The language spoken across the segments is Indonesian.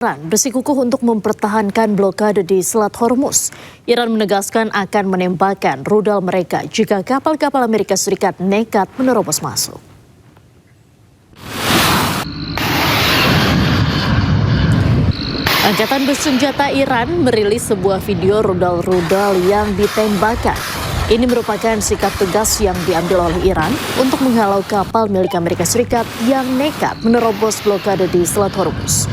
Iran bersikukuh untuk mempertahankan blokade di Selat Hormuz. Iran menegaskan akan menembakkan rudal mereka jika kapal-kapal Amerika Serikat nekat menerobos masuk. Angkatan bersenjata Iran merilis sebuah video rudal-rudal yang ditembakkan. Ini merupakan sikap tegas yang diambil oleh Iran untuk menghalau kapal milik Amerika Serikat yang nekat menerobos blokade di Selat Hormuz.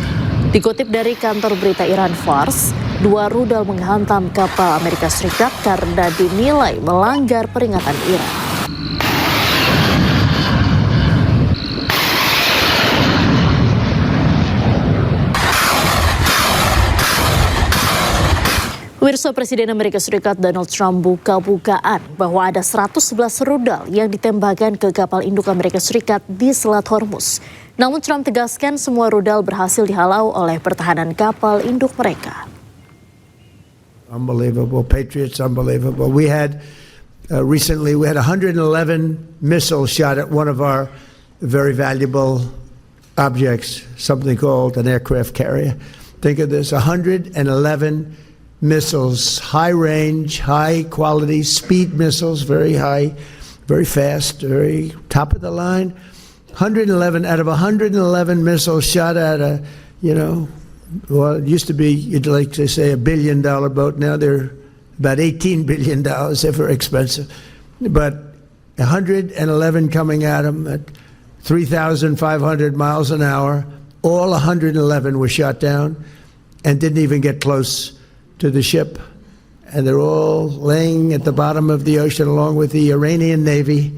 Dikutip dari kantor berita Iran Fars, 2 rudal menghantam kapal Amerika Serikat karena dinilai melanggar peringatan Iran. Pemirsa, Presiden Amerika Serikat Donald Trump buka-bukaan bahwa ada 111 rudal yang ditembakkan ke kapal induk Amerika Serikat di Selat Hormuz. Namun Trump tegaskan semua rudal berhasil dihalau oleh pertahanan kapal induk mereka. Unbelievable, Patriots, unbelievable. We had recently 111 missiles shot at one of our very valuable objects, something called an aircraft carrier. Think of this, 111 missiles, high range, high quality, speed missiles, very high, very fast, very top of the line. 111 out of 111 missiles shot at a, well, it used to be, you'd like to say $1 billion boat. Now they're about $18 billion. They're very expensive. But 111 coming at them at 3,500 miles an hour. All 111 were shot down and didn't even get close to the ship. And they're all laying at the bottom of the ocean along with the Iranian Navy.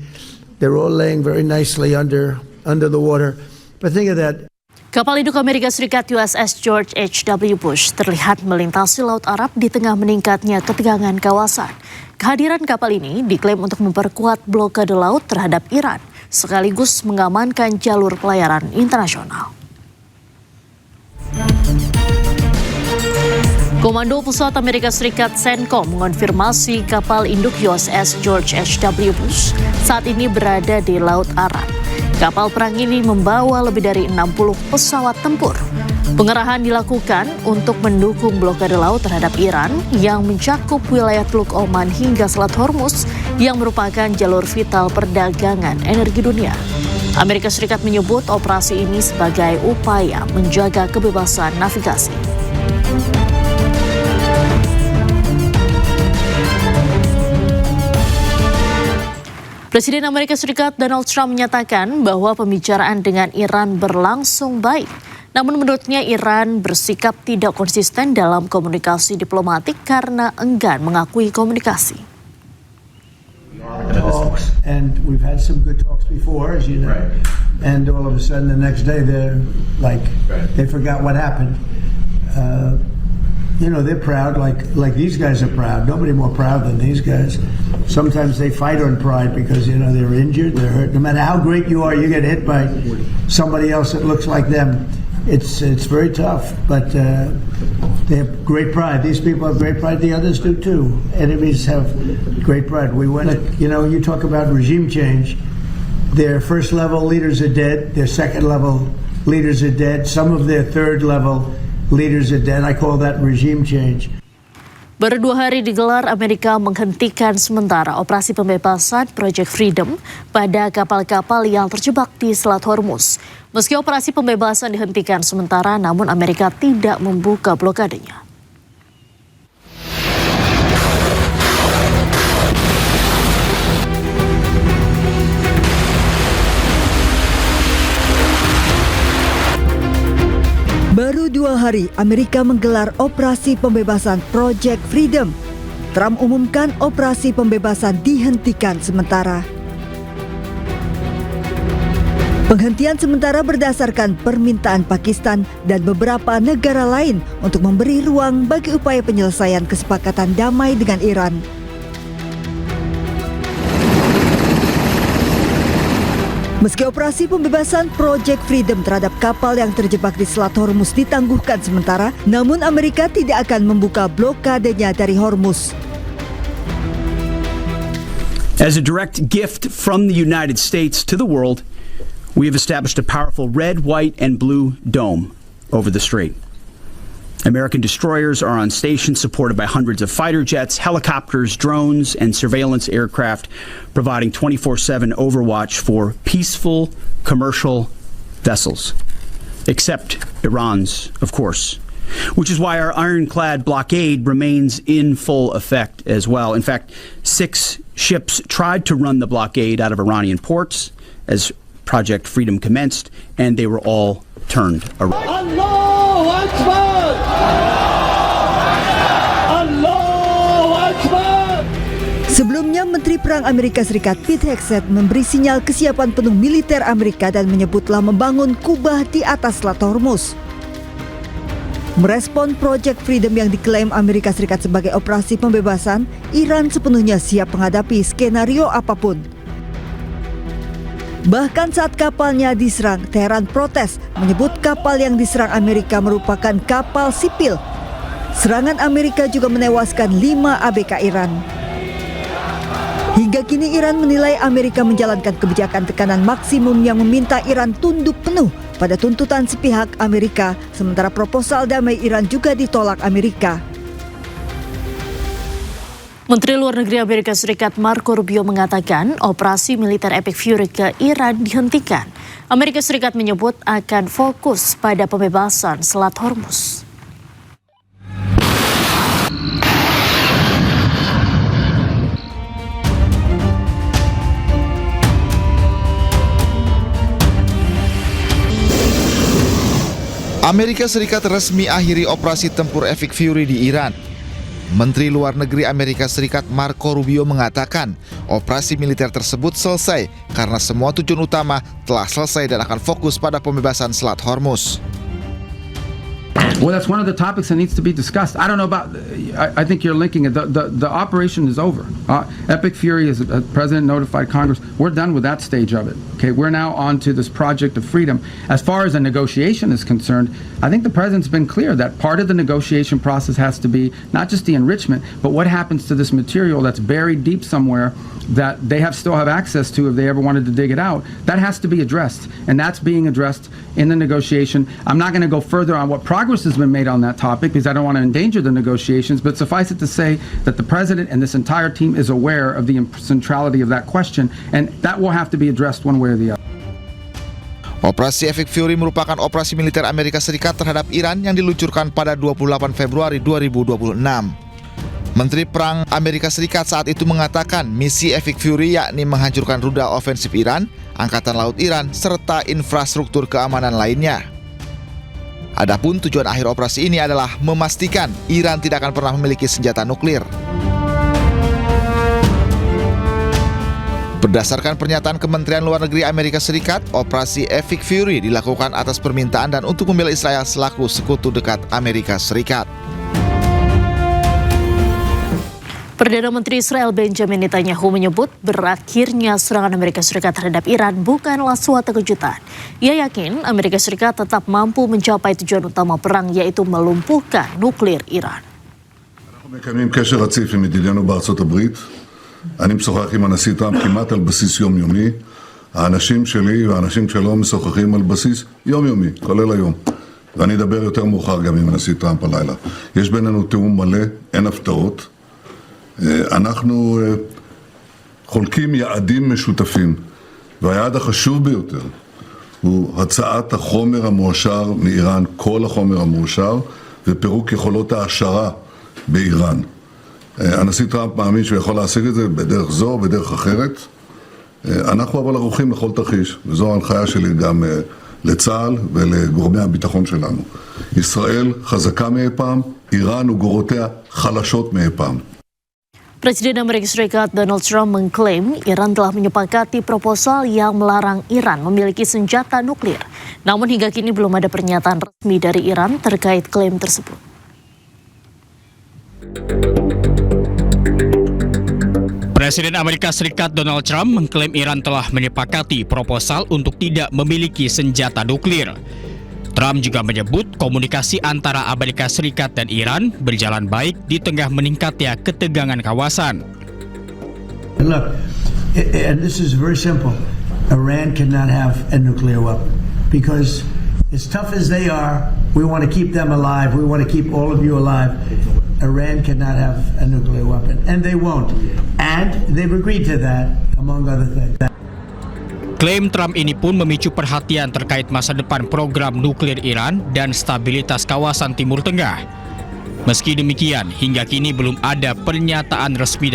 They're all laying very nicely under the water. But think of that. Kapal induk Amerika Serikat USS George H.W. Bush terlihat melintasi Laut Arab di tengah meningkatnya ketegangan kawasan. Kehadiran kapal ini diklaim untuk memperkuat blokade laut terhadap Iran, sekaligus mengamankan jalur pelayaran internasional. Komando Pusat Amerika Serikat CENTCOM mengonfirmasi kapal induk USS George H.W. Bush saat ini berada di Laut Arab. Kapal perang ini membawa lebih dari 60 pesawat tempur. Pengerahan dilakukan untuk mendukung blokade laut terhadap Iran yang mencakup wilayah Teluk Oman hingga Selat Hormuz yang merupakan jalur vital perdagangan energi dunia. Amerika Serikat menyebut operasi ini sebagai upaya menjaga kebebasan navigasi. Presiden Amerika Serikat Donald Trump menyatakan bahwa pembicaraan dengan Iran berlangsung baik. Namun menurutnya Iran bersikap tidak konsisten dalam komunikasi diplomatik karena enggan mengakui komunikasi. Talks, and we've had some good talks before, as you know. Right. And all of a sudden, the next day, they're like, they forgot what happened. They're proud, like these guys are proud. Nobody more proud than these guys. Sometimes they fight on pride because, they're injured, they're hurt. No matter how great you are, you get hit by somebody else that looks like them. It's very tough, but they have great pride. These people have great pride. The others do too. Enemies have great pride. We went, you talk about regime change. Their first level leaders are dead. Their second level leaders are dead. Some of their third level leaders are dead. I call that regime change. Baru 2 hari digelar, Amerika menghentikan sementara operasi pembebasan Project Freedom pada kapal-kapal yang terjebak di Selat Hormuz. Meski operasi pembebasan dihentikan sementara, namun Amerika tidak membuka blokadenya. Baru 2 hari Amerika menggelar operasi pembebasan Project Freedom. Trump umumkan operasi pembebasan dihentikan sementara. Penghentian sementara berdasarkan permintaan Pakistan dan beberapa negara lain untuk memberi ruang bagi upaya penyelesaian kesepakatan damai dengan Iran. Meski operasi pembebasan Project Freedom terhadap kapal yang terjebak di Selat Hormuz ditangguhkan sementara, namun Amerika tidak akan membuka blokadenya dari Hormuz. As a direct gift from the United States to the world, we have established a powerful red, white, and blue dome over the strait. American destroyers are on station supported by hundreds of fighter jets, helicopters, drones, and surveillance aircraft, providing 24/7 overwatch for peaceful commercial vessels, except Iran's, of course, which is why our ironclad blockade remains in full effect as well. In fact, 6 ships tried to run the blockade out of Iranian ports as Project Freedom commenced, and they were all turned around. Allahu Akbar! Allahu Akbar! Sebelumnya, Menteri Perang Amerika Serikat Pete Hegseth memberi sinyal kesiapan penuh militer Amerika dan menyebut telah membangun kubah di atas Selat Hormuz. Merespon Project Freedom yang diklaim Amerika Serikat sebagai operasi pembebasan, Iran sepenuhnya siap menghadapi skenario apapun. Bahkan saat kapalnya diserang, Teheran protes menyebut kapal yang diserang Amerika merupakan kapal sipil. Serangan Amerika juga menewaskan 5 ABK Iran. Hingga kini Iran menilai Amerika menjalankan kebijakan tekanan maksimum yang meminta Iran tunduk penuh pada tuntutan sepihak Amerika, sementara proposal damai Iran juga ditolak Amerika. Menteri Luar Negeri Amerika Serikat Marco Rubio mengatakan operasi militer Epic Fury ke Iran dihentikan. Amerika Serikat menyebut akan fokus pada pembebasan Selat Hormuz. Amerika Serikat resmi akhiri operasi tempur Epic Fury di Iran. Menteri Luar Negeri Amerika Serikat Marco Rubio mengatakan operasi militer tersebut selesai karena semua tujuan utama telah selesai dan akan fokus pada pembebasan Selat Hormuz. Well, that's one of the topics that needs to be discussed. I don't know about. I think you're linking it. The operation is over. Epic Fury, as the president notified Congress, we're done with that stage of it. Okay, we're now on to this project of freedom. As far as a negotiation is concerned, I think the president's been clear that part of the negotiation process has to be not just the enrichment, but what happens to this material that's buried deep somewhere that they still have access to if they ever wanted to dig it out. That has to be addressed, and that's being addressed in the negotiation. I'm not going to go further on what progress has been made on that topic because I don't want to endanger the negotiations, but suffice it to say that the president and this entire team is aware of the centrality of that question, and that will have to be addressed one way or the other. Operasi Epic Fury merupakan operasi militer Amerika Serikat terhadap Iran yang diluncurkan pada 28 Februari 2026. Menteri Perang Amerika Serikat saat itu mengatakan misi Epic Fury yakni menghancurkan rudal ofensif Iran, Angkatan Laut Iran, serta infrastruktur keamanan lainnya. Adapun tujuan akhir operasi ini adalah memastikan Iran tidak akan pernah memiliki senjata nuklir. Berdasarkan pernyataan Kementerian Luar Negeri Amerika Serikat, operasi Epic Fury dilakukan atas permintaan dan untuk membela Israel selaku sekutu dekat Amerika Serikat. Perdana Menteri Israel Benjamin Netanyahu menyebut berakhirnya serangan Amerika Serikat terhadap Iran bukanlah suatu kejutan. Ia yakin Amerika Serikat tetap mampu mencapai tujuan utama perang, yaitu melumpuhkan nuklir Iran. אנחנו מקיימים קשר רציף עם ידידינו בארצות הברית. אני משוחח עם הנשיא טראמפ כמעט על בסיס יומיומי. האנשים שלי והאנשים שלו משוחחים על בסיס יומיומי, כולל היום. ואני אדבר יותר מאוחר גם עם הנשיא טראמפ הלילה. יש בינינו תיאום מלא, אין הפתעות. אנחנו חולקים יעדים משותפים, והיעד החשוב ביותר הוא הצעת החומר המועשר מאיראן, כל החומר המועשר, ופירוק יכולות ההעשרה באיראן. הנשיא טראמפ מאמין שהוא יכול להשיג את זה בדרך זו או בדרך אחרת. אנחנו אבל ערוכים לכל תרחיש, וזו ההנחיה שלי גם לצה"ל ולגורמי הביטחון שלנו. ישראל חזקה מאי פעם, איראן וגורותיה חלשות מאי פעם. Presiden Amerika Serikat Donald Trump mengklaim Iran telah menyepakati proposal yang melarang Iran memiliki senjata nuklir. Namun hingga kini belum ada pernyataan resmi dari Iran terkait klaim tersebut. Presiden Amerika Serikat Donald Trump mengklaim Iran telah menyepakati proposal untuk tidak memiliki senjata nuklir. Trump juga menyebut komunikasi antara Amerika Serikat dan Iran berjalan baik di tengah meningkatnya ketegangan kawasan. Look, and this is very simple. Iran cannot have a nuclear weapon because as tough as they are, We want to keep them alive. We want to keep all of you alive. Iran cannot have a nuclear weapon, and they won't. And they've agreed to that, among other things. Klaim Trump ini pun memicu perhatian terkait masa depan program nuklir Iran dan stabilitas kawasan Timur Tengah. Meski demikian, hingga kini belum ada pernyataan resmi